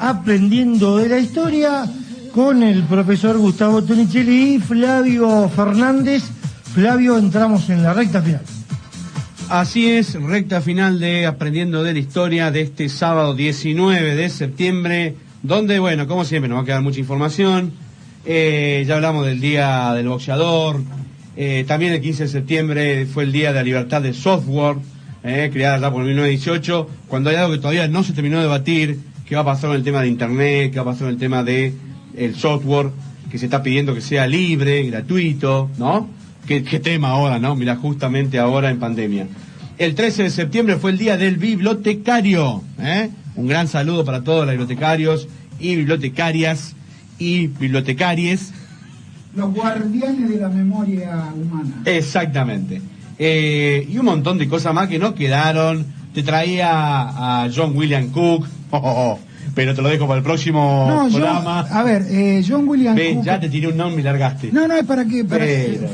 Aprendiendo de la historia con el profesor Gustavo Tonichelli y Flavio Fernández. Flavio, entramos en la recta final. Así es, recta final de Aprendiendo de la Historia de este sábado 19 de septiembre, donde, bueno, como siempre nos va a quedar mucha información. Ya hablamos del Día del Boxeador, también el 15 de septiembre fue el Día de la Libertad de Software, creada ya por 1918, cuando hay algo que todavía no se terminó de debatir. ¿Qué va a pasar con el tema de Internet? ¿Qué va a pasar con el tema de el software que se está pidiendo que sea libre, gratuito, ¿no? ¿Qué tema ahora, no? Mira, justamente ahora en pandemia. El 13 de septiembre fue el Día del Bibliotecario, Un gran saludo para todos los bibliotecarios y bibliotecarias y bibliotecaries. Los guardianes de la memoria humana. Exactamente. Y un montón de cosas más que no quedaron. Te traía a John William Cook. Pero te lo dejo para el próximo programa. John William Cook. Ya te tiré un nombre y largaste. No, es para que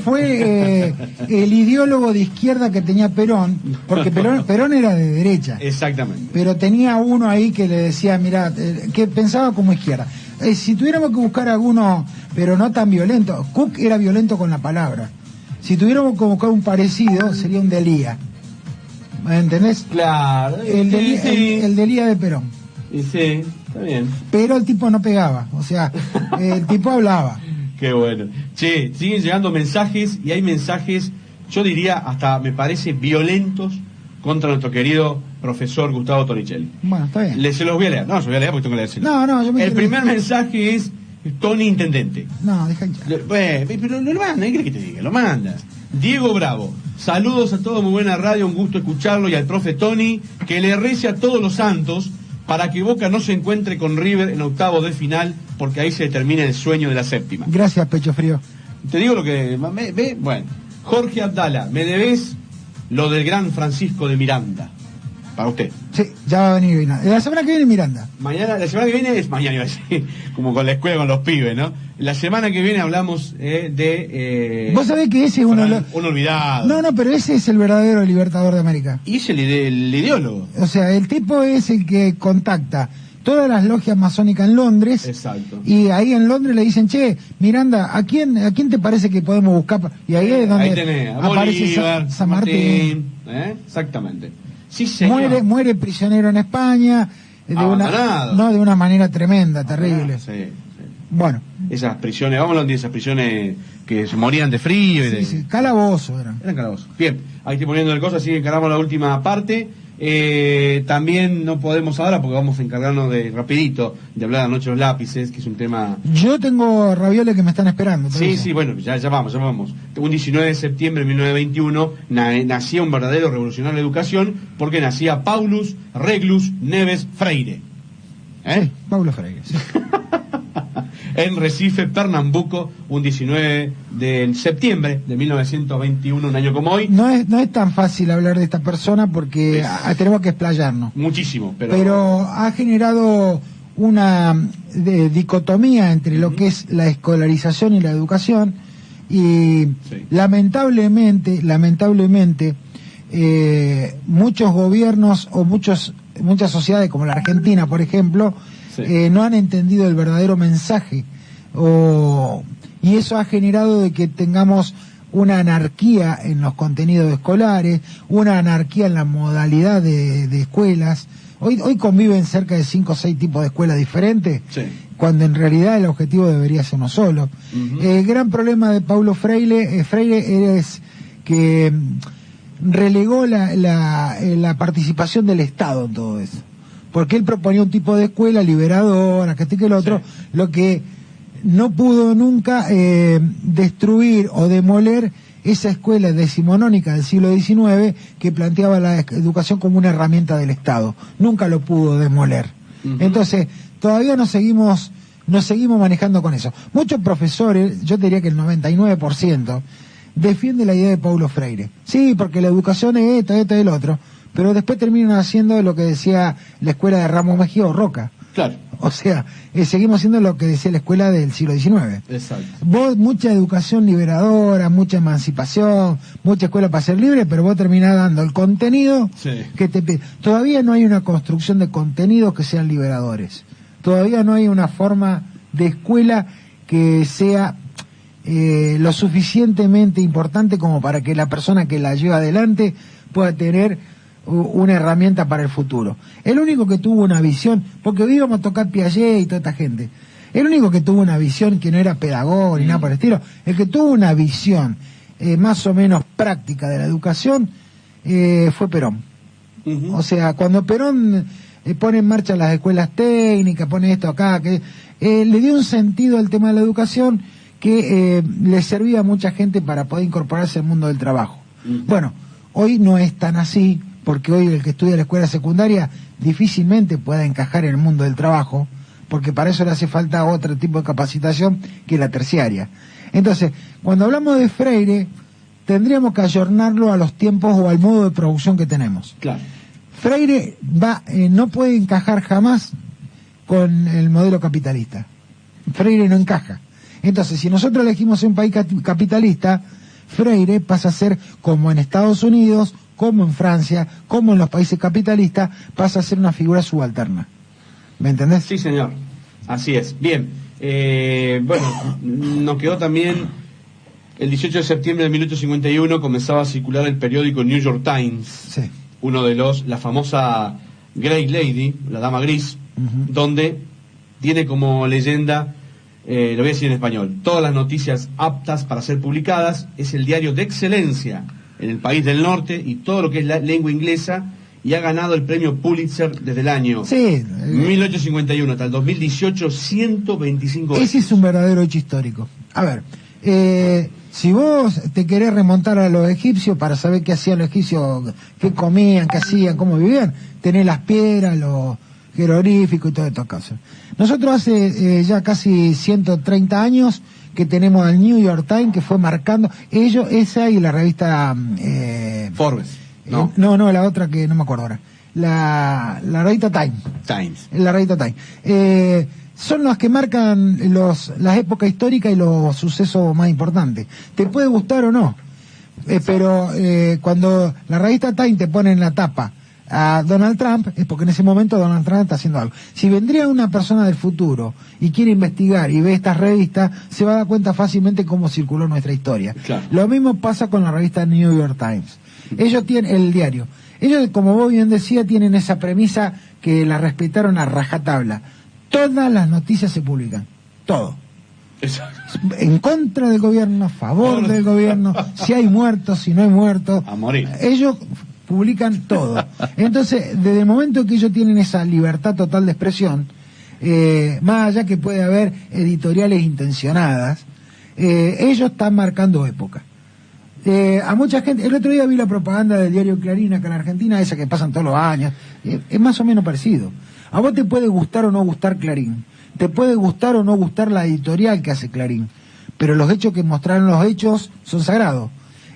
fue el ideólogo de izquierda que tenía Perón, porque Perón era de derecha. Exactamente. Pero tenía uno ahí que le decía, mirá, que pensaba como izquierda. Si tuviéramos que buscar alguno, pero no tan violento, Cook era violento con la palabra. Si tuviéramos que buscar un parecido, sería un Delía. ¿Me entendés? Claro. El Delía de Perón. Y sí, está bien. Pero el tipo no pegaba, o sea, el tipo hablaba. Qué bueno. Che, siguen llegando mensajes y hay mensajes, yo diría, hasta me parece violentos contra nuestro querido profesor Gustavo Tonichelli. Bueno, está bien. Se los voy a leer. No, se los voy a leer porque tengo que leerse. No, yo me El primer mensaje es Tony Intendente. No, deja hinchar. Pero lo manda, ¿qué querés que te diga? Lo manda. Diego Bravo. Saludos a todos, muy buena radio, un gusto escucarlo, y al profe Tony, que le rece a todos los santos para que Boca no se encuentre con River en octavos de final, porque ahí se determina el sueño de la séptima. Gracias, pecho frío. Te digo lo que... Bueno, Jorge Abdala, me debes lo del gran Francisco de Miranda. Para usted. Sí, ya va a venir Miranda. La semana que viene Miranda. La semana que viene es mañana, iba a decir, como con la escuela, con los pibes, ¿no? La semana que viene hablamos de... Vos sabés que ese es un olvidado. No, pero ese es el verdadero libertador de América. Y es el ideólogo. O sea, el tipo es el que contacta todas las logias masónicas en Londres. Exacto. Y ahí en Londres le dicen, che, Miranda, ¿a quién te parece que podemos buscar? Y ahí es donde ahí tenés, aparece Bolívar, San Martín. Exactamente. Sí, señor. Muere prisionero en España de una manera tremenda, terrible. Sí. Bueno. Esas prisiones, vamos a hablar de esas prisiones que se morían de frío y Sí, calabozo eran. Eran calabozos. Bien, ahí estoy poniendo el cosa, así que encargamos la última parte. También no podemos ahora porque vamos a encargarnos rapidito de hablar de la noche de los lápices, que es un tema... Yo tengo ravioles que me están esperando. Sí, bueno, ya vamos. Un 19 de septiembre de 1921 nacía un verdadero revolucionario de educación, porque nacía Paulus Reglus Neves Freire. Sí, Paulo Freire, sí. En Recife, Pernambuco, un 19 de septiembre de 1921, un año como hoy. No es tan fácil hablar de esta persona porque tenemos que explayarnos. Muchísimo, pero ha generado una dicotomía entre lo que es la escolarización y la educación, y lamentablemente, muchos gobiernos o muchas sociedades como la Argentina, por ejemplo, no han entendido el verdadero mensaje, y eso ha generado de que tengamos una anarquía en los contenidos escolares, una anarquía en la modalidad de escuelas. Hoy conviven cerca de 5 o 6 tipos de escuelas diferentes, cuando en realidad el objetivo debería ser uno solo. El gran problema de Paulo Freire es que relegó la participación del Estado en todo eso. Porque él proponía un tipo de escuela liberadora, que el otro, lo que no pudo nunca destruir o demoler esa escuela decimonónica del siglo XIX que planteaba la educación como una herramienta del Estado. Nunca lo pudo demoler. Entonces, todavía nos seguimos manejando con eso. Muchos profesores, yo diría que el 99%, defiende la idea de Paulo Freire. Sí, porque la educación es esto y el otro. Pero después terminan haciendo lo que decía la escuela de Ramos Mejía o Roca. Claro. O sea, seguimos haciendo lo que decía la escuela del siglo XIX. Exacto. Vos, mucha educación liberadora, mucha emancipación, mucha escuela para ser libre, pero vos terminás dando el contenido que te pide. Todavía no hay una construcción de contenidos que sean liberadores. Todavía no hay una forma de escuela que sea lo suficientemente importante como para que la persona que la lleva adelante pueda tener una herramienta para el futuro. El único que tuvo una visión, porque hoy íbamos a tocar Piaget y toda esta gente, el único que tuvo una visión que no era pedagogo ni nada por el estilo, el que tuvo una visión más o menos práctica de la educación fue Perón. O sea, cuando Perón pone en marcha las escuelas técnicas, pone esto acá, que le dio un sentido al tema de la educación que le servía a mucha gente para poder incorporarse al mundo del trabajo. Bueno, hoy no es tan así, porque hoy el que estudia en la escuela secundaria difícilmente pueda encajar en el mundo del trabajo, porque para eso le hace falta otro tipo de capacitación que la terciaria. Entonces, cuando hablamos de Freire, tendríamos que ayornarlo a los tiempos o al modo de producción que tenemos. Claro. Freire no puede encajar jamás con el modelo capitalista. Freire no encaja. Entonces, si nosotros elegimos un país capitalista, Freire pasa a ser como en Estados Unidos, como en Francia, como en los países capitalistas, pasa a ser una figura subalterna. ¿Me entendés? Sí, señor. Así es. Bien. Bueno, nos quedó también el 18 de septiembre de 1851 comenzaba a circular el periódico New York Times. Sí. Uno de la famosa Grey Lady, la dama gris, donde tiene como leyenda, lo voy a decir en español, todas las noticias aptas para ser publicadas, es el diario de excelencia en el país del norte y todo lo que es la lengua inglesa, y ha ganado el premio Pulitzer desde el año 1851 hasta el 2018, 125 veces. Ese es un verdadero hecho histórico. A ver, si vos te querés remontar a los egipcios para saber qué hacían los egipcios, qué comían, qué hacían, cómo vivían, tenés las piedras, los jeroglíficos y todas estas cosas. Nosotros hace ya casi 130 años que tenemos al New York Times, que fue marcando, esa y la revista Forbes. No, la otra que no me acuerdo ahora. La revista Times. La revista Times. Son las que marcan las épocas históricas y los sucesos más importantes. Te puede gustar o no, pero cuando la revista Time te pone en la tapa a Donald Trump, es porque en ese momento Donald Trump está haciendo algo. Si vendría una persona del futuro y quiere investigar y ve estas revistas, se va a dar cuenta fácilmente cómo circuló nuestra historia. Claro. Lo mismo pasa con la revista New York Times. Ellos tienen el diario. Ellos, como vos bien decía, tienen esa premisa que la respetaron a rajatabla. Todas las noticias se publican. Todo. Exacto. En contra del gobierno, a favor del gobierno, si hay muertos, si no hay muertos. A morir. Ellos publican todo. Entonces, desde el momento que ellos tienen esa libertad total de expresión, más allá que puede haber editoriales intencionadas, ellos están marcando época. A mucha gente, el otro día vi la propaganda del diario Clarín acá en Argentina, esa que pasan todos los años, es más o menos parecido. A vos te puede gustar o no gustar Clarín, te puede gustar o no gustar la editorial que hace Clarín, pero los hechos que mostraron los hechos son sagrados.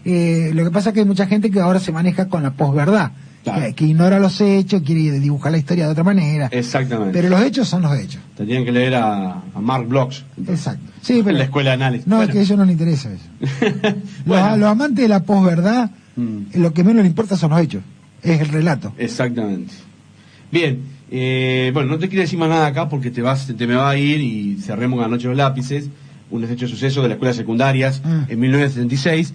Lo que pasa es que hay mucha gente que ahora se maneja con la posverdad, claro, que ignora los hechos, quiere dibujar la historia de otra manera. Exactamente. Pero los hechos son los hechos. Tendrían que leer a Mark Bloch. Exacto. Sí, pero en la escuela de análisis. No, bueno, es que a ellos no les interesa eso. Bueno. Los amantes de la posverdad, lo que menos les importa son los hechos, es el relato. Exactamente. Bien, bueno, no te quiero decir más nada acá porque te me va a ir y cerremos la noche de los lápices, un hecho de suceso de las escuelas secundarias en 1976.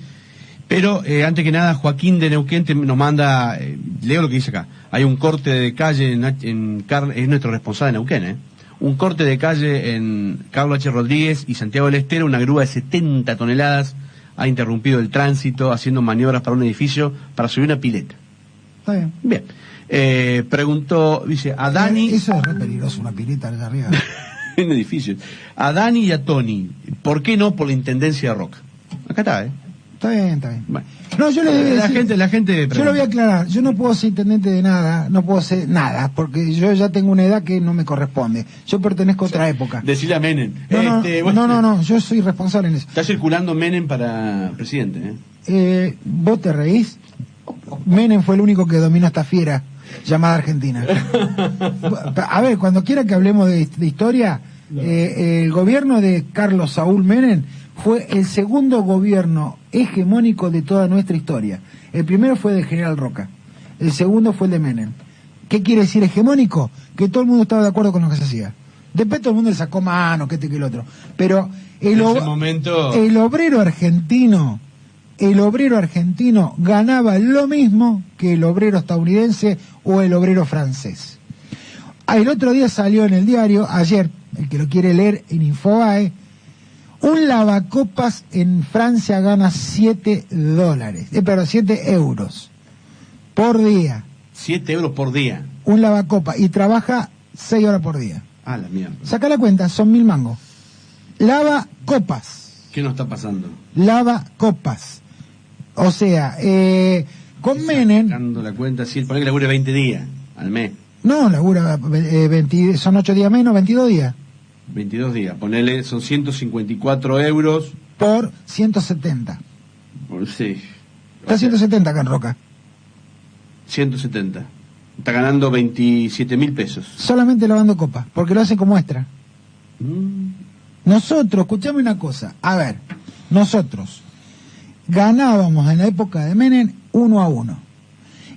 Pero antes que nada, Joaquín de Neuquén nos manda, leo lo que dice acá, hay un corte de calle es nuestro responsable de Neuquén, un corte de calle en Carlos H. Rodríguez y Santiago del Estero, una grúa de 70 toneladas ha interrumpido el tránsito haciendo maniobras para un edificio para subir una pileta. Está bien. Bien. Preguntó, dice, a Dani... Eso es re peligroso, una pileta allá arriba. En un edificio. A Dani y a Tony, ¿por qué no por la Intendencia de Roca? Acá está, Está bien. Bueno. No, yo le debo decir, la gente yo lo voy a aclarar, yo no puedo ser intendente de nada, no puedo ser nada, porque yo ya tengo una edad que no me corresponde. Yo pertenezco a otra época. Decirle a Menem. No, yo soy responsable en eso. Está circulando Menem para presidente, ¿Vos te reís? Menem fue el único que dominó esta fiera llamada Argentina. A ver, cuando quiera que hablemos de historia, el gobierno de Carlos Saúl Menem fue el segundo gobierno hegemónico de toda nuestra historia. El primero fue del general Roca, el segundo fue el de Menem. ¿Qué quiere decir hegemónico? Que todo el mundo estaba de acuerdo con lo que se hacía. Después todo el mundo le sacó mano, que este que el otro. Pero en ese momento... el obrero argentino ganaba lo mismo que el obrero estadounidense o el obrero francés. El otro día salió en el diario, ayer, el que lo quiere leer en Infobae, un lavacopas en Francia gana 7 euros por día. 7 euros por día. Un lavacopas y trabaja 6 horas por día. Ah, la mierda. Saca la cuenta, son 1.000 mangos. Lavacopas. ¿Qué nos está pasando? Lavacopas. O sea, con Menem... Sacando la cuenta, sí, poné que labure 20 días al mes. No, labura, son 8 días menos, 22 días. 22 días, ponele, son 154 euros. Por 170. Sí. Está 170 acá en Roca. 170. Está ganando 27.000 pesos. Solamente lavando copas, porque lo hacen como extra. Nosotros, escuchame una cosa, a ver, nosotros ganábamos en la época de Menem 1 a 1.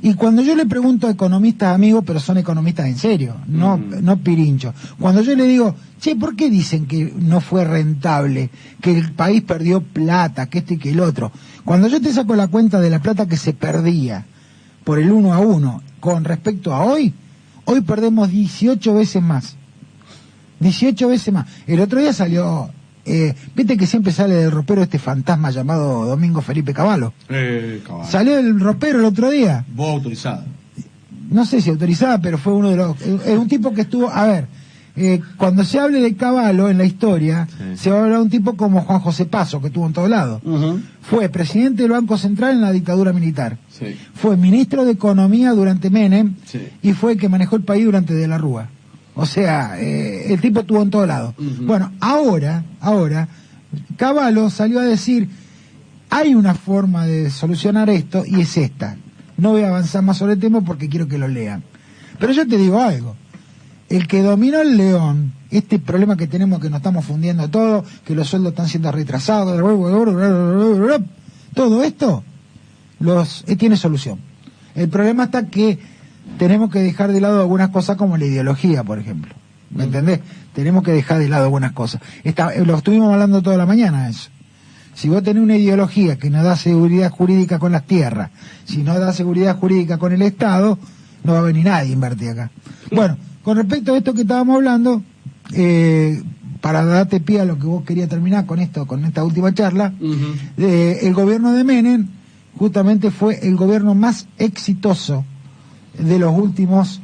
Y cuando yo le pregunto a economistas amigos, pero son economistas en serio, no pirinchos, cuando yo le digo, che, ¿por qué dicen que no fue rentable, que el país perdió plata, que esto y que el otro? Cuando yo te saco la cuenta de la plata que se perdía por el 1 a 1 con respecto a hoy perdemos 18 veces más. 18 veces más. El otro día salió... viste que siempre sale del ropero este fantasma llamado Domingo Felipe Cavallo. Cavallo. Salió el ropero el otro día. Vos autorizada. No sé si autorizada, pero fue uno de los... Es un tipo que estuvo... A ver, cuando se hable de Cavallo en la historia, se va a hablar de un tipo como Juan José Paso, que estuvo en todos lados. Fue presidente del Banco Central en la dictadura militar. Fue ministro de Economía durante Menem y fue el que manejó el país durante De la Rúa. O sea, el tipo estuvo en todos lados. Bueno, ahora, Cavallo salió a decir, hay una forma de solucionar esto y es esta. No voy a avanzar más sobre el tema porque quiero que lo lean. Pero yo te digo algo. El que dominó el león, este problema que tenemos que nos estamos fundiendo todo, que los sueldos están siendo retrasados, todo esto tiene solución. El problema está que tenemos que dejar de lado algunas cosas como la ideología, por ejemplo. ¿Me entendés? Tenemos que dejar de lado algunas cosas. Lo estuvimos hablando toda la mañana, eso. Si vos tenés una ideología que no da seguridad jurídica con las tierras, si no da seguridad jurídica con el Estado, no va a venir nadie a invertir acá. Bueno, con respecto a esto que estábamos hablando, para darte pie a lo que vos querías terminar con esta última charla, el gobierno de Menem justamente fue el gobierno más exitoso de los últimos,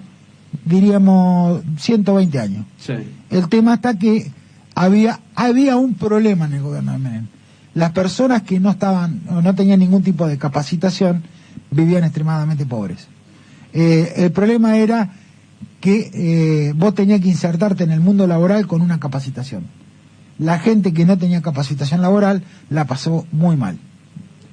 diríamos, 120 años. El tema está que había un problema en el gobierno de Menem. Las personas que no tenían ningún tipo de capacitación vivían extremadamente pobres. El problema era que vos tenías que insertarte en el mundo laboral con una capacitación. La gente que no tenía capacitación laboral la pasó muy mal.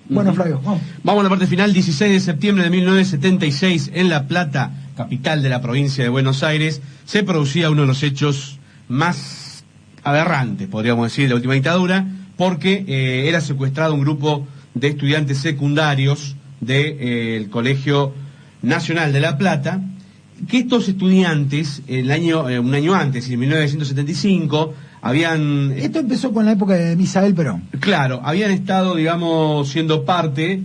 Bueno, Flavio, vamos. Vamos a la parte final. 16 de septiembre de 1976, en La Plata, capital de la provincia de Buenos Aires, se producía uno de los hechos más aberrantes, podríamos decir, de la última dictadura, porque era secuestrado un grupo de estudiantes secundarios del Colegio Nacional de La Plata, que estos estudiantes, un año antes, en 1975, Esto empezó con la época de Isabel Perón. Claro, habían estado, digamos, siendo parte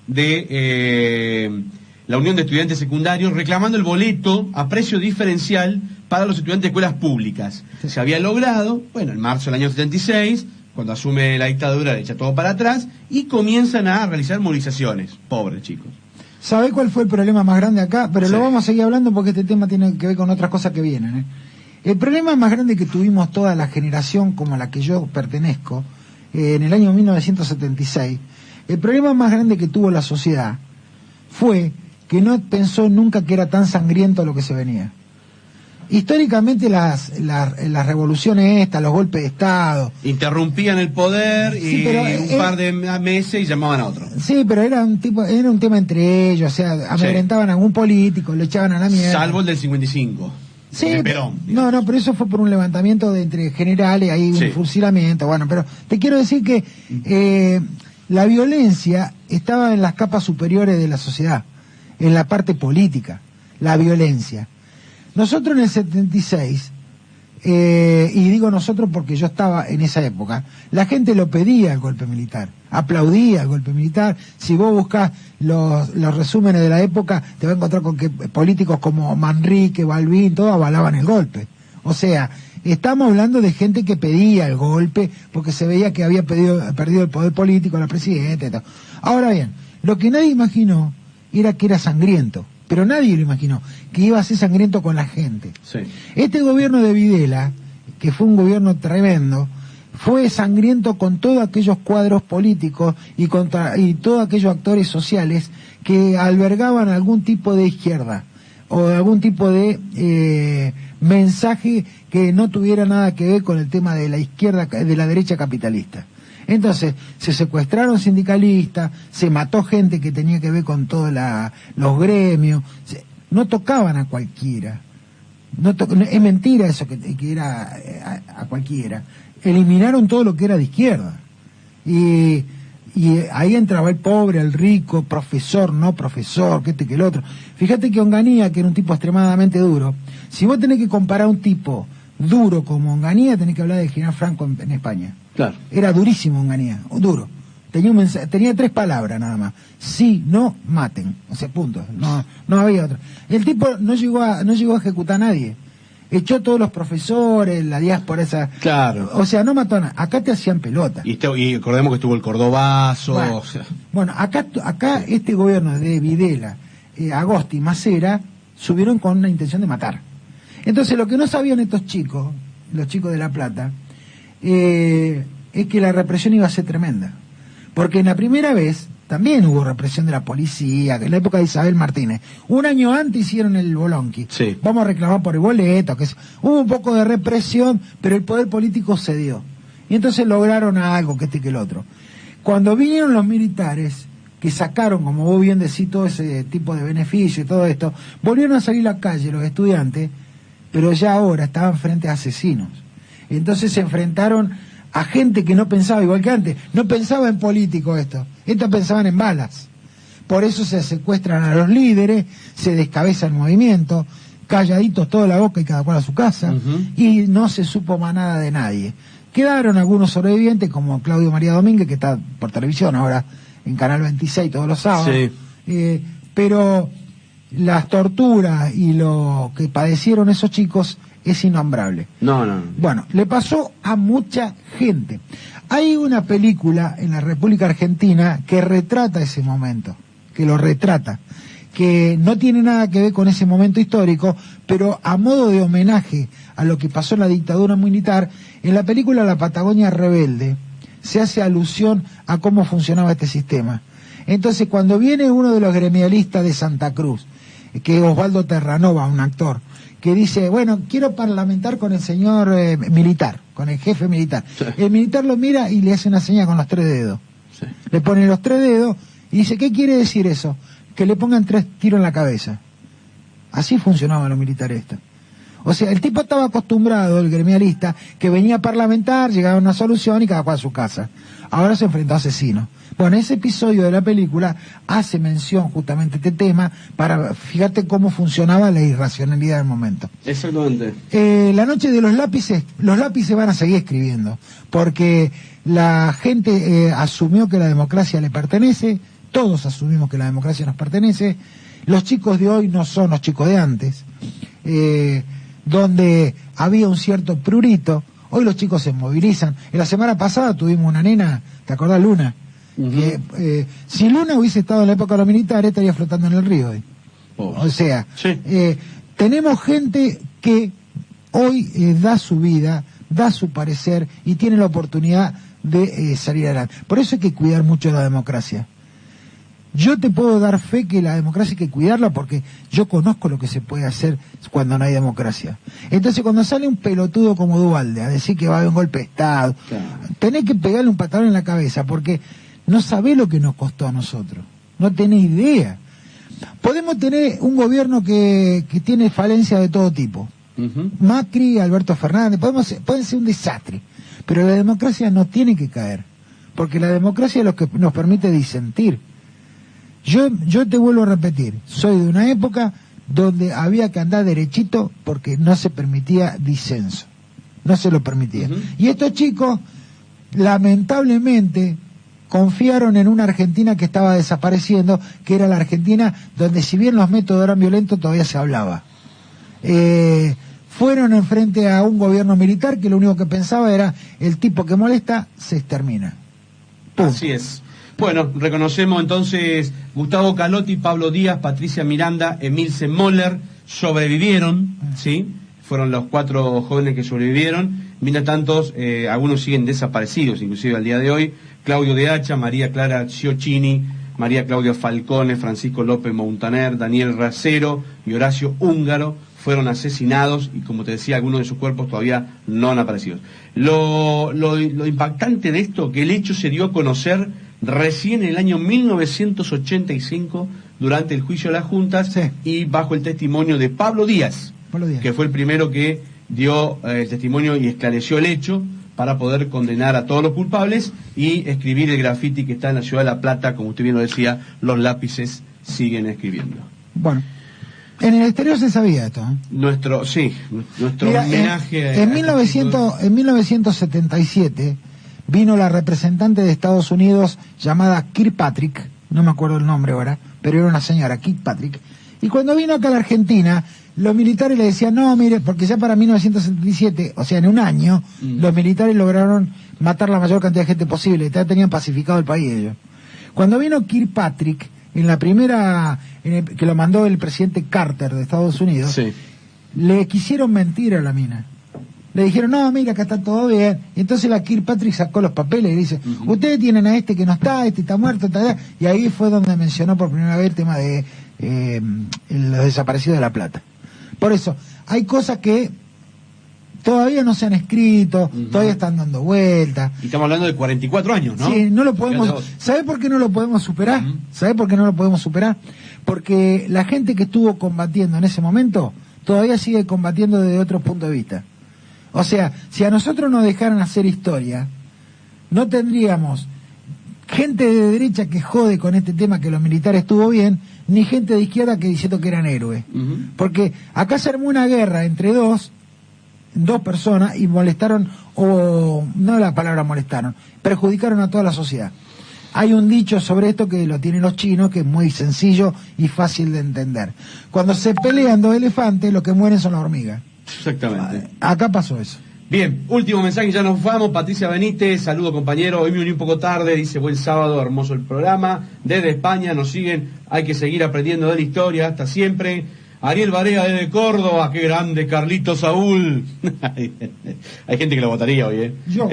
de la Unión de Estudiantes Secundarios, reclamando el boleto a precio diferencial para los estudiantes de escuelas públicas. Se había logrado, bueno, en marzo del año 76, cuando asume la dictadura, le echa todo para atrás, y comienzan a realizar movilizaciones. Pobres chicos. ¿Sabe cuál fue el problema más grande acá? Pero lo vamos a seguir hablando porque este tema tiene que ver con otras cosas que vienen, El problema más grande que tuvimos toda la generación como la que yo pertenezco, en el año 1976, el problema más grande que tuvo la sociedad fue que no pensó nunca que era tan sangriento lo que se venía. Históricamente las revoluciones los golpes de Estado... Interrumpían el poder y pero, un par de meses y llamaban a otro. Sí, pero era un tema entre ellos, o sea, amedrentaban a algún político, lo echaban a la mierda. Salvo el del 55. Sí, de Perón, no, pero eso fue por un levantamiento de entre generales, ahí un fusilamiento, bueno, pero te quiero decir que la violencia estaba en las capas superiores de la sociedad, en la parte política, la violencia. Nosotros en el 76 y digo nosotros porque yo estaba en esa época, la gente lo pedía el golpe militar, aplaudía el golpe militar. Si vos buscás los resúmenes de la época, te vas a encontrar con que políticos como Manrique, Balbín, todos avalaban el golpe. O sea, estamos hablando de gente que pedía el golpe porque se veía que había perdido el poder político, la presidenta y todo. Ahora bien, lo que nadie imaginó era que era sangriento. Pero nadie lo imaginó, que iba a ser sangriento con la gente. Sí. Este gobierno de Videla, que fue un gobierno tremendo, fue sangriento con todos aquellos cuadros políticos y todos aquellos actores sociales que albergaban algún tipo de izquierda o algún tipo de mensaje que no tuviera nada que ver con el tema de la izquierda, de la derecha capitalista. Entonces, se secuestraron sindicalistas, se mató gente que tenía que ver con todos los gremios, no tocaban a cualquiera. Es mentira eso que era a cualquiera. Eliminaron todo lo que era de izquierda. Y ahí entraba el pobre, el rico, profesor, no profesor, que el otro. Fíjate que Onganía, que era un tipo extremadamente duro, si vos tenés que comparar a un tipo duro como Onganía, tenés que hablar del general Franco en España. Claro. Era durísimo Onganía, duro. Tenía 3 palabras nada más. Sí, no, maten. O sea, punto. No había otro. El tipo no llegó a ejecutar a nadie. Echó a todos los profesores, la diáspora esa. Claro. O sea, no mató a nadie. Acá te hacían pelota. Y recordemos que estuvo el Cordobazo. Bueno, o sea. Bueno, acá este gobierno de Videla, Agosti y Macera, subieron con una intención de matar. Entonces, lo que no sabían estos chicos, los chicos de La Plata, es que la represión iba a ser tremenda. Porque en la primera vez también hubo represión de la policía, que en la época de Isabel Martínez. Un año antes hicieron el bolonqui. Sí. Vamos a reclamar por el boleto. Hubo un poco de represión, pero el poder político cedió. Y entonces lograron algo, que el otro. Cuando vinieron los militares, que sacaron, como vos bien decís, todo ese tipo de beneficio y todo esto, volvieron a salir a la calle los estudiantes, pero ya ahora estaban frente a asesinos. Entonces se enfrentaron a gente que no pensaba igual que antes. No pensaba en políticos estos pensaban en balas. Por eso se secuestran a los líderes, se descabeza el movimiento, calladitos toda la boca y cada cual a su casa, y no se supo más nada de nadie. Quedaron algunos sobrevivientes como Claudio María Domínguez, que está por televisión ahora en Canal 26 todos los sábados. Sí. Pero las torturas y lo que padecieron esos chicos es innombrable. No. Bueno, le pasó a mucha gente. Hay una película en la República Argentina que retrata ese momento, que lo retrata, que no tiene nada que ver con ese momento histórico, pero a modo de homenaje a lo que pasó en la dictadura militar, en la película La Patagonia Rebelde se hace alusión a cómo funcionaba este sistema. Entonces, cuando viene uno de los gremialistas de Santa Cruz, que es Osvaldo Terranova, un actor, que dice, bueno, quiero parlamentar con el señor militar, con el jefe militar. Sí. El militar lo mira y le hace una señal con los 3 dedos. Sí. Le pone los 3 dedos y dice, ¿qué quiere decir eso? Que le pongan 3 tiros en la cabeza. Así funcionaban los militares estos. O sea, el tipo estaba acostumbrado, el gremialista, que venía a parlamentar, llegaba a una solución y cada cual a su casa. Ahora se enfrentó a asesinos. Bueno, ese episodio de la película hace mención justamente a este tema para fíjate cómo funcionaba la irracionalidad del momento. Exactamente. La noche de los lápices van a seguir escribiendo, porque la gente asumió que la democracia le pertenece, todos asumimos que la democracia nos pertenece, los chicos de hoy no son los chicos de antes, donde había un cierto prurito, hoy los chicos se movilizan. En la semana pasada tuvimos una nena, ¿te acordás, Luna? Que, si Luna hubiese estado en la época de los militares, estaría flotando en el río hoy. O sea, sí. Tenemos gente que hoy da su vida, da su parecer y tiene la oportunidad de salir adelante. Por eso hay que cuidar mucho la democracia. Yo te puedo dar fe que la democracia hay que cuidarla porque yo conozco lo que se puede hacer cuando no hay democracia. Entonces cuando sale un pelotudo como Duhalde a decir que va a haber un golpe de Estado, claro, tenés que pegarle un patadón en la cabeza porque no sabés lo que nos costó a nosotros. No tenés idea. Podemos tener un gobierno que tiene falencias de todo tipo. Macri, Alberto Fernández, pueden ser un desastre. Pero la democracia no tiene que caer. Porque la democracia es lo que nos permite disentir. Yo te vuelvo a repetir, soy de una época donde había que andar derechito porque no se permitía disenso. no se lo permitían. Uh-huh. Y estos chicos, lamentablemente, confiaron en una Argentina que estaba desapareciendo, que era la Argentina donde, si bien los métodos eran violentos, todavía se hablaba. Fueron enfrente a un gobierno militar que lo único que pensaba era: el tipo que molesta se extermina. ¡Pum! Así es. Bueno, reconocemos entonces Gustavo Calotti, Pablo Díaz, Patricia Miranda, Emilce Moller sobrevivieron, ¿sí? Fueron los 4 jóvenes que sobrevivieron. Mientras tanto, algunos siguen desaparecidos, inclusive al día de hoy. Claudio de Hacha, María Clara Ciocchini, María Claudia Falcone, Francisco López Montaner, Daniel Racero y Horacio Húngaro fueron asesinados, y como te decía, algunos de sus cuerpos todavía no han aparecido. Lo impactante de esto, que el hecho se dio a conocer recién en el año 1985, durante el juicio de las juntas, sí, y bajo el testimonio de Pablo Díaz, que fue el primero que dio el testimonio y esclareció el hecho para poder condenar a todos los culpables y escribir el grafiti que está en la ciudad de La Plata. Como usted bien lo decía, los lápices siguen escribiendo. Bueno, en el exterior se sabía esto, ¿eh? Nuestro Mira, homenaje en 1977 vino la representante de Estados Unidos llamada Kirkpatrick, no me acuerdo el nombre ahora, pero era una señora, Kirkpatrick, y cuando vino acá a la Argentina, los militares le decían: no, mire, porque ya para 1977, o sea, en un año, los militares lograron matar la mayor cantidad de gente posible, ya tenían pacificado el país ellos. Cuando vino Kirkpatrick, en la primera, que lo mandó el presidente Carter de Estados Unidos, sí, le quisieron mentir a la mina. Le dijeron: no, mira, acá está todo bien. Y entonces la Kirkpatrick sacó los papeles y dice: ustedes tienen a este que no está, este está muerto, y ahí fue donde mencionó por primera vez el tema de los desaparecidos de La Plata. Por eso, hay cosas que todavía no se han escrito, todavía están dando vueltas. Y estamos hablando de 44 años, ¿no? Sí, no lo podemos. ¿Sabe por qué no lo podemos superar? ¿Sabe por qué no lo podemos superar? Porque la gente que estuvo combatiendo en ese momento todavía sigue combatiendo desde otro punto de vista. O sea, si a nosotros nos dejaran hacer historia, no tendríamos gente de derecha que jode con este tema que los militares estuvo bien, ni gente de izquierda que diciendo que eran héroes. Porque acá se armó una guerra entre dos personas y molestaron, o no la palabra molestaron, perjudicaron a toda la sociedad. Hay un dicho sobre esto que lo tienen los chinos, que es muy sencillo y fácil de entender. Cuando se pelean dos elefantes, lo que mueren son las hormigas. Exactamente. Acá pasó eso. Bien, último mensaje, ya nos vamos. Patricia Benítez, saludo compañero, hoy me uní un poco tarde, dice: buen sábado, hermoso el programa. Desde España nos siguen, hay que seguir aprendiendo de la historia, hasta siempre. Ariel Barea desde Córdoba, qué grande, Carlito Saúl. Hay gente que lo votaría hoy, ¿eh? Yo.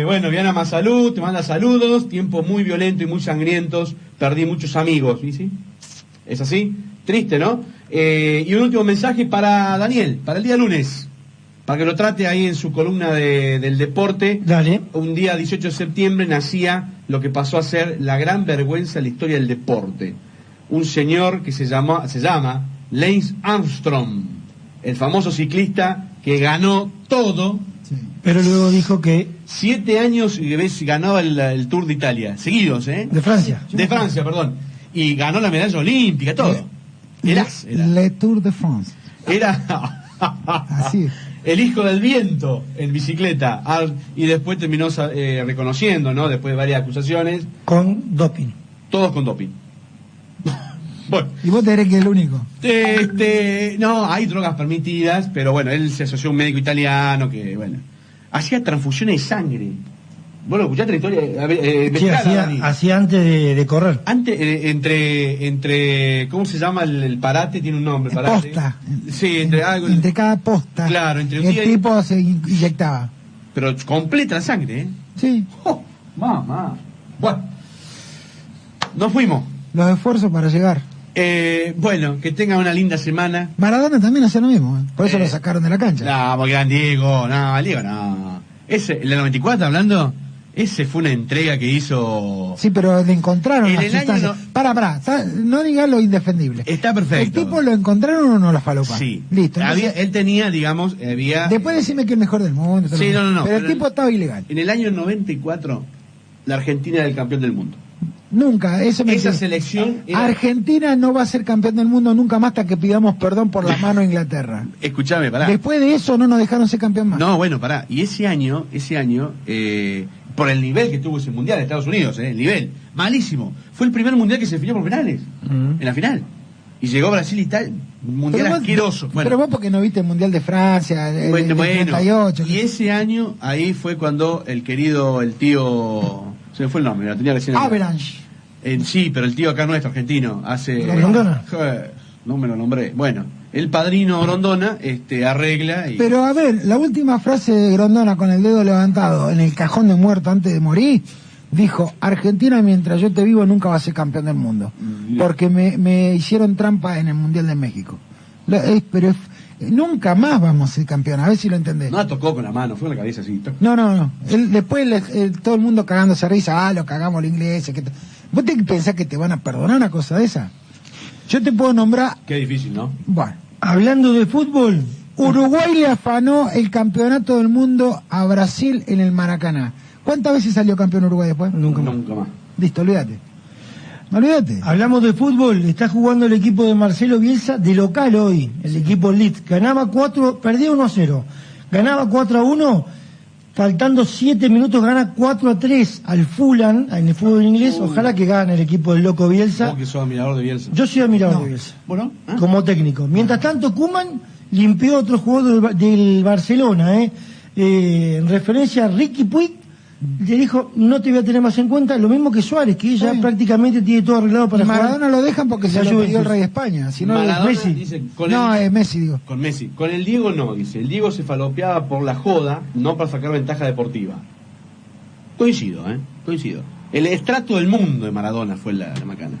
Bueno, Viana Mazalú te manda saludos, tiempos muy violentos y muy sangrientos, perdí muchos amigos, ¿y sí? ¿Es así? Triste, ¿no? Y un último mensaje para Daniel, para el día lunes, para que lo trate ahí en su columna del deporte. Dale. Un día 18 de septiembre nacía lo que pasó a ser la gran vergüenza en la historia del deporte. Un señor que se llama Lance Armstrong, el famoso ciclista que ganó todo. Sí. Pero luego dijo que... 7 años ganaba el Tour de Italia, seguidos, ¿eh? De Francia. De Francia, perdón. Y ganó la medalla olímpica, todo. Era. Le Tour de France. Era Así es. el hijo del viento en bicicleta. Y después terminó reconociendo, ¿no? Después de varias acusaciones. Con doping. Todos con doping. Bueno. ¿Y vos te crees que es el único? No, hay drogas permitidas, pero bueno, él se asoció a un médico italiano que, bueno, hacía transfusiones de sangre. Bueno, ¿escuchaste la historia? Sí, hacía antes de correr. Antes, entre ¿cómo se llama el parate? Tiene un nombre, parate. Posta. Sí, entre algo. Entre cada posta. Claro, entre un el día tipo se inyectaba. Pero completa la sangre, ¿eh? Sí. Oh, mamá. Bueno, nos fuimos. Los esfuerzos para llegar. Bueno, que tengan una linda semana. Maradona también hacía lo mismo, ¿eh? Por eso lo sacaron de la cancha. No, porque eran Diego, no. Ese, el del 94 hablando, ese fue una entrega que hizo... Sí, pero le encontraron En las el año sustancias. Pará, no digas lo indefendible. Está perfecto. ¿El tipo lo encontraron o no la falopa? Sí. Listo. Entonces, Él tenía, digamos, después decime que es el mejor del mundo. Sí, no. Pero el tipo estaba ilegal. En el año 94, la Argentina era el campeón del mundo. Nunca, eso me Esa entiende. selección era... Argentina no va a ser campeón del mundo nunca más hasta que pidamos perdón por la mano a Inglaterra. Escuchame, pará. Después de eso no nos dejaron ser campeón más. No, bueno, pará. Y ese año, por el nivel que tuvo ese mundial de Estados Unidos, el nivel, malísimo. Fue el primer mundial que se definió por penales, en la final. Y llegó Brasil y tal, un mundial asqueroso. Bueno, pero vos porque no viste el mundial de Francia, el bueno, 38. y ese año, ahí fue cuando el tío, se me fue el nombre, lo tenía recién. Avalanche. Sí, pero el tío acá nuestro, argentino, hace... ¿Grondona? No me lo nombré. Bueno, el padrino Grondona arregla y... Pero a ver, la última frase de Grondona con el dedo levantado en el cajón de muerto antes de morir, dijo: Argentina mientras yo te vivo nunca va a ser campeón del mundo, porque me hicieron trampa en el Mundial de México. Nunca más vamos a ser campeón, a ver si lo entendés. No tocó con la mano, fue con la cabeza así. No. Después todo el mundo cagándose a risa, lo cagamos los ingleses. ¿Vos te pensás que te van a perdonar una cosa de esa? Yo te puedo nombrar... Qué difícil, ¿no? Bueno, Hablando de fútbol, Uruguay le afanó el campeonato del mundo a Brasil en el Maracaná. ¿Cuántas veces salió campeón Uruguay después? nunca más. Listo, olvídate. Olvídate. Hablamos de fútbol, está jugando el equipo de Marcelo Bielsa de local hoy, el equipo Leeds. Perdía 1-0, ganaba 4-1, faltando 7 minutos gana 4-3 al Fulham, en el fútbol inglés. Ojalá que gane el equipo del loco Bielsa. Vos que sos admirador de Bielsa. Yo soy admirador de Bielsa, Bueno, como técnico. Mientras tanto, Koeman limpió otro jugador del Barcelona, en referencia a Riqui Puig. Le dijo: no te voy a tener más en cuenta, lo mismo que Suárez, que ella prácticamente tiene todo arreglado para Maradona jugar. lo dejan porque se lo pidió el rey de España. Si no, Maradona Messi. dice, es Messi, digo. Con Messi. Con el Diego no, dice. El Diego se falopeaba por la joda, no para sacar ventaja deportiva. Coincido. El estrato del mundo de Maradona fue la macana.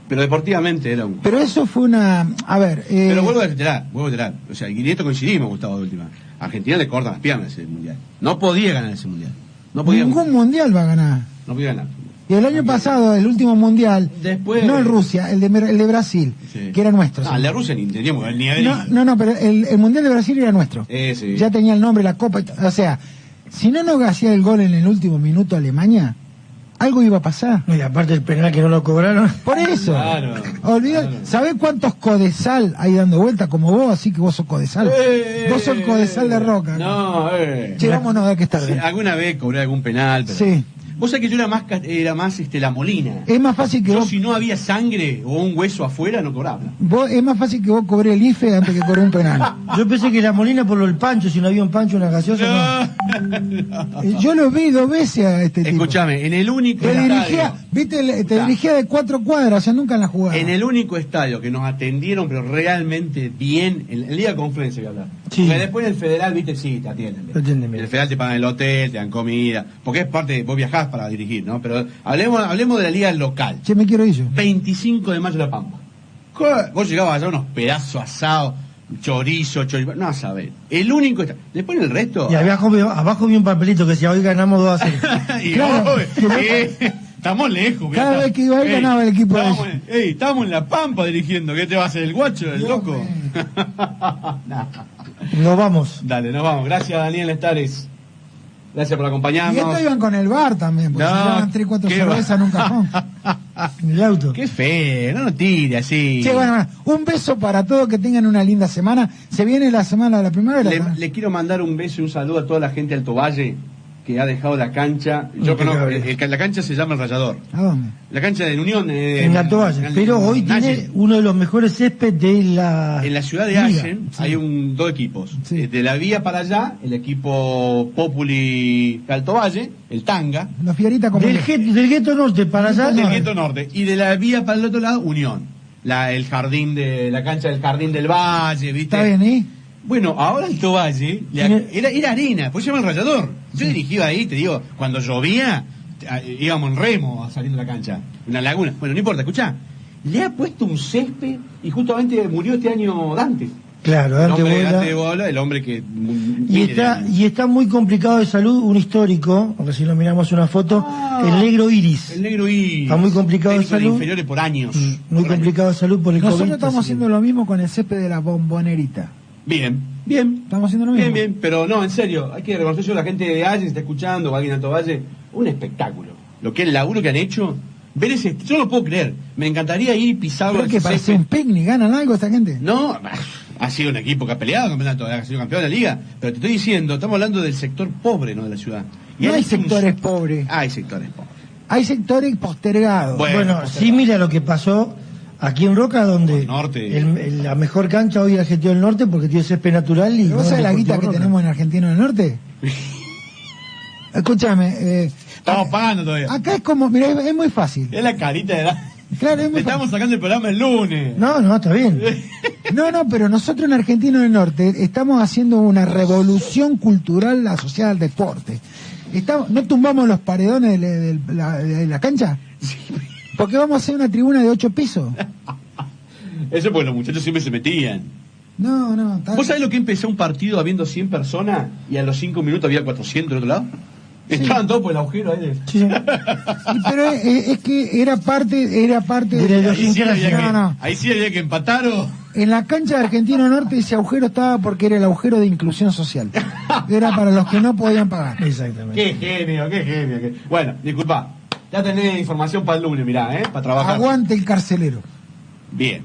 Pero deportivamente era un... Pero eso fue una... A ver... Pero vuelvo a reiterar. O sea, y en esto coincidimos, Gustavo, de última. A Argentina le cortan las piernas ese mundial. No podía ganar ese mundial. Ningún mundial va a ganar. No podía ganar. Y el año pasado, el último mundial, Después... no el Rusia, el de Brasil, Sí. que era nuestro. Ah, el de Rusia ni entendíamos, ni había... No, pero el mundial de Brasil era nuestro. Sí. Ya tenía el nombre, la copa, o sea, si no nos hacía el gol en el último minuto Alemania, algo iba a pasar. Y aparte el penal que no lo cobraron. Por eso. Claro. Claro. ¿Sabés cuántos codesal hay dando vuelta como vos? Así que vos sos codesal. Vos sos codesal de Roca. No, Che, vámonos de que está bien. Alguna vez cobré algún penal, pero... Sí. Vos sabés que yo era más la Molina. Es más fácil que Yo vos... si no había sangre o un hueso afuera, no cobraba. Es más fácil que vos cobré el IFE antes que cobré un penal. Yo pensé que la Molina por lo del Pancho, si no había un Pancho, una gaseosa. No. Yo lo vi 2 veces a este tipo. Escuchame, en el único Te estadio... dirigía, viste, te dirigía de 4 cuadras, o sea, nunca en la jugada. En el único estadio que nos atendieron, pero realmente bien, en el día de conferencia, voy a hablar. Sí. Porque después en el federal, viste, sí, te atienden. Te atienden En bien. el federal te pagan el hotel, te dan comida, porque es parte, vos viajás para dirigir, ¿no? Pero hablemos de la liga local. Che, me quiero ir yo. 25 de mayo La Pampa. Vos llegabas allá unos pedazos asados, chorizo, no sabés. El único está. Después en el resto. Y abajo vi un papelito que decía: hoy ganamos 2-0. Y Claro. estamos lejos. Cada mirá. vez que iba ahí ganaba el equipo de Estábamos en La Pampa dirigiendo. ¿Qué te va a hacer el guacho, el Dios loco? mío. Nah. Nos vamos. Dale, nos vamos. Gracias, Daniel Estares. Gracias por Y acompañarnos. estos iban con el bar también, porque No, se llevaban 3, 4 qué cervezas en un cajón. En el auto. Qué feo, no lo tire así. Che, bueno, un beso para todos, que tengan una linda semana. Se viene la semana de la primavera. Le quiero mandar un beso y un saludo a toda la gente de Alto Valle que ha dejado la cancha. Yo conozco, la cancha se llama El Rallador. ¿A dónde? La cancha de Unión. En Alto Valle. Pero hoy tiene uno de los mejores céspedes de la. En la ciudad de liga. Allen Sí. hay 2 equipos. Sí. De la vía para allá, el equipo Populi de Alto Valle, el Tanga. Los Fieritas como... Del gueto norte para allá. Del Gueto Norte. Y de la vía para el otro lado, Unión. La cancha del Jardín del Valle, ¿viste? ¿Está bien ahí? Bueno, ahora Alto Valle era arena, pues se llama El Rallador. Yo dirigía ahí, te digo, cuando llovía, íbamos en remo saliendo de la cancha, una laguna. Bueno, no importa, escuchá, le ha puesto un césped y justamente murió este año Dante. Claro, Dante Bola. Bola, el hombre que... Y está muy complicado de salud, un histórico, aunque si nos miramos una foto, el negro Iris. El negro Iris. Está muy complicado de técnico salud. inferiores por años. Muy complicado de salud por el Nosotros COVID. estamos haciendo lo mismo con el césped de la bombonerita. Bien. Estamos haciendo lo mismo. Bien, pero no, en serio, hay que reconocer yo a la gente de Allen, si está escuchando, o alguien de Alto Valle, un espectáculo. Lo que es el laburo que han hecho, ver ese, yo no lo puedo creer. Me encantaría ir y pisarlo. Creo que parece un picnic, ¿ganan algo esta gente? No, ha sido un equipo que ha peleado el campeonato, ha sido campeón de la liga, pero te estoy diciendo, estamos hablando del sector pobre, no de la ciudad. Y No hay sectores pobres. Hay sectores pobres. Hay sectores postergados. Bueno, sí, mira lo que pasó aquí en Roca, donde Norte. la mejor cancha hoy es Argentino del Norte porque tiene césped natural. Y ¿Vos sabés la guita que tenemos en Argentino del Norte? Escúchame. Estamos pagando todavía. Acá es como, mira, es muy fácil. Es la carita de la... Claro, es muy Estamos sacando el programa el lunes. No, está bien. No, pero nosotros en Argentino del Norte estamos haciendo una revolución cultural asociada al deporte. ¿No tumbamos los paredones de la cancha? Porque vamos a hacer una tribuna de 8 pisos. Eso porque los muchachos siempre se metían. No. ¿Vos sabés lo que empezó un partido habiendo 100 personas y a los 5 minutos había 400 del otro lado? Sí. Estaban todos por el agujero ahí de... Sí. Pero es que era parte de la Ahí sí había que empatar o... En la cancha de Argentino Norte ese agujero estaba porque era el agujero de inclusión social. Era para los que no podían pagar. Exactamente. Qué genio. Bueno, disculpa. Ya tenés información para el lunes, mirá, para trabajar. Aguante el carcelero. Bien.